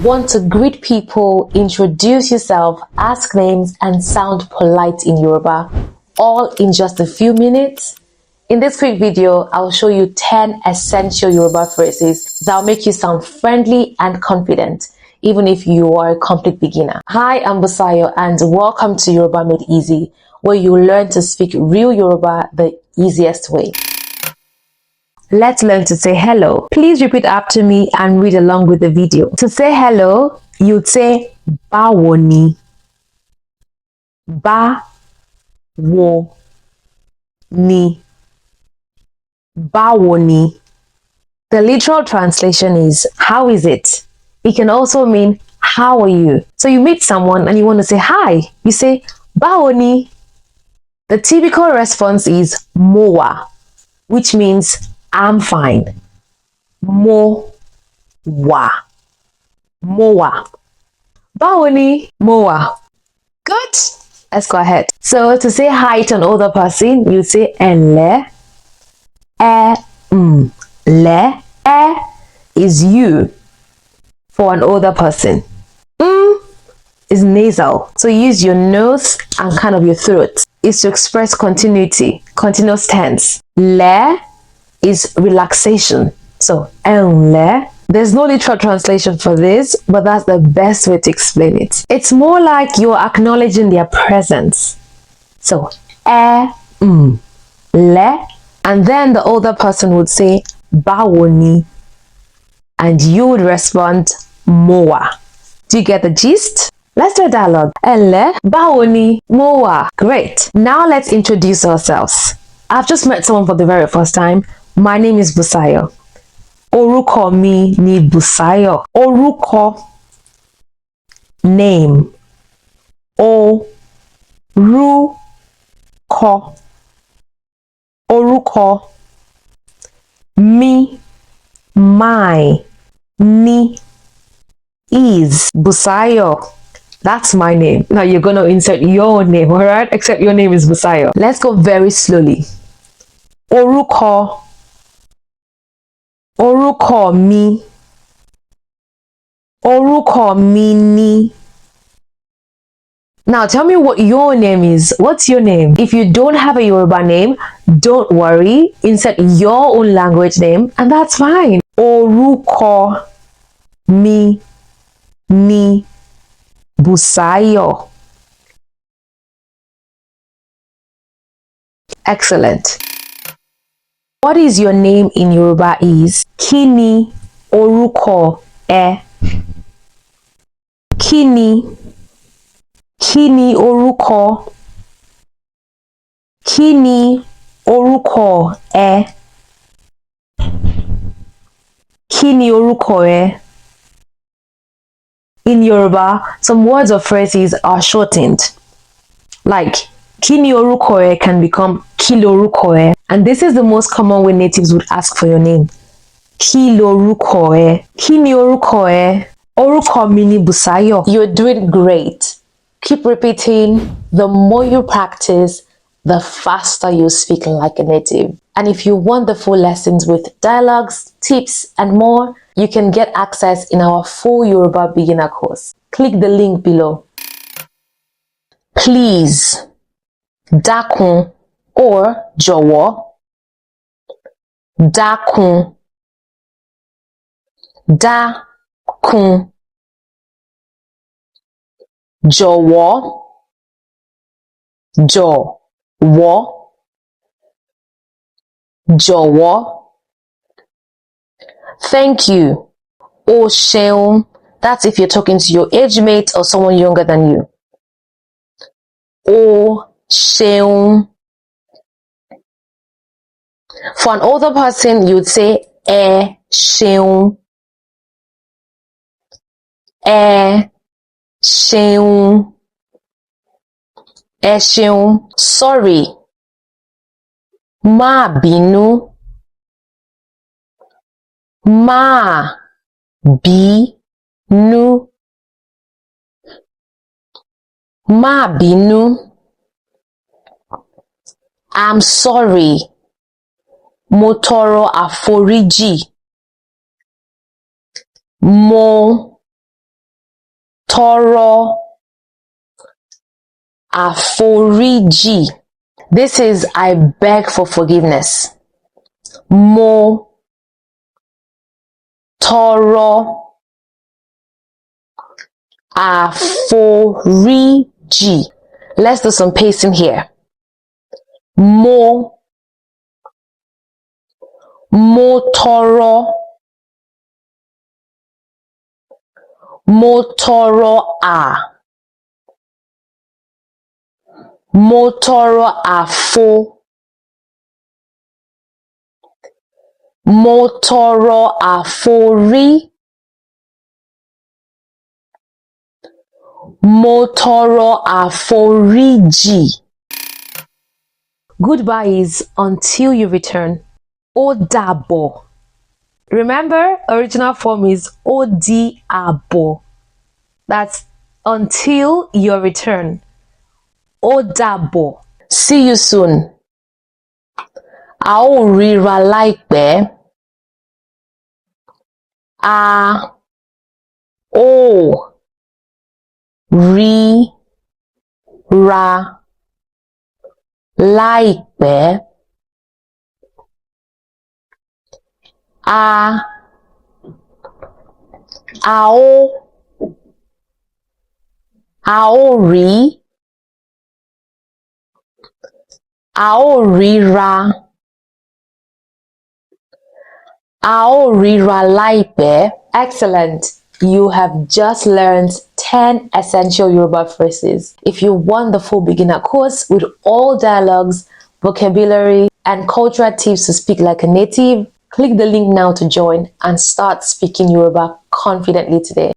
Want to greet people, introduce yourself, ask names, and sound polite in Yoruba, all in just a few minutes? In this quick video, I'll show you 10 essential Yoruba phrases that'll make you sound friendly and confident, even if you are a complete beginner. Hi, I'm Busayo, and welcome to Yoruba Made Easy, where you learn to speak real Yoruba the easiest way. Let's learn to say hello. Please repeat after me and read along with the video. To say hello, you'd say báwo ni. Báwo ni. Báwo ni. The literal translation is, how is it? It can also mean, how are you? So you meet someone and you want to say hi. You say, báwo ni. The typical response is mo wà, which means I'm fine. Mo wà. Mo wà. Báwo ni? Mo wà. Good. Let's go ahead. So to say hi to an older person, you say ẹ̀lẹ́. Le. Is you for an older person. Is nasal. So use your nose and kind of your throat. Is to express continuity, continuous tense. Le is relaxation. So, ẹ̀lẹ́. There's no literal translation for this, but that's the best way to explain it. It's more like you're acknowledging their presence. So, le. And then the older person would say, báwo ni. And you would respond, mo wà. Do you get the gist? Let's do a dialogue. Ẹ̀lẹ́, báwo ni, mo wà. Great. Now let's introduce ourselves. I've just met someone for the very first time. My name is Busayo. Orúkọ mi ni Busayo. Orúkọ, name. Orúkọ. Orúkọ. Mi, my. Ni is Busayo. That's my name. Now you're going to insert your name, alright? Except your name is Busayo. Let's go very slowly. Orúkọ. Orúkọ mi. Orúkọ mi ni. Now tell me what your name is. What's your name? If you don't have a Yoruba name, don't worry. Insert your own language name and that's fine. Orúkọ mi ni Busayo. Excellent. What is your name in Yoruba is Kini orúkọ ẹ. Kini orúkọ. Kini orúkọ ẹ. Kini orúkọ ẹ. In Yoruba, some words or phrases are shortened. Like, Kini orúkọ ẹ can become Kí lorúkọ ẹ. And this is the most common way natives would ask for your name. Kí lorúkọ ẹ. Kini orúkọ ẹ. Orúkọ mi ni Busayo. You're doing great. Keep repeating. The more you practice, the faster you speak like a native. And if you want the full lessons with dialogues, tips, and more, you can get access in our full Yoruba beginner course. Click the link below. Please, dákun or jọ̀wọ́. Dákun. Dákun. Jọ̀wọ́. Jọ̀wọ́. Jọ̀wọ́. Thank you. O ṣeun. That's if you're talking to your age mate or someone younger than you. O ṣeun. For an older person, you'd say ẹ ṣeun. Ẹ ṣeun. Ẹ ṣeun. Sorry. Má bínú. Má bínú. Má bínú. I'm sorry. Mo tọrọ àforíjì. Mo tọrọ àforíjì. This is I beg for forgiveness. Mo tọrọ àforíjì. Let's do some pasting here. Mo tọrọ mo tọrọ àforí. Mo tọrọ àforíjì. Goodbye is until you return. Ó dàbọ̀. Remember, original form is ó dàbọ̀. That's until your return. Ó dàbọ̀. See you soon. A ó ríra láìpẹ́. A ó ríra láìpẹ́. A ó ríra láìpẹ́. Excellent. You have just learned 10 essential Yoruba phrases. If you want the full beginner course with all dialogues, vocabulary, and cultural tips to speak like a native, click the link now to join and start speaking Yoruba confidently today.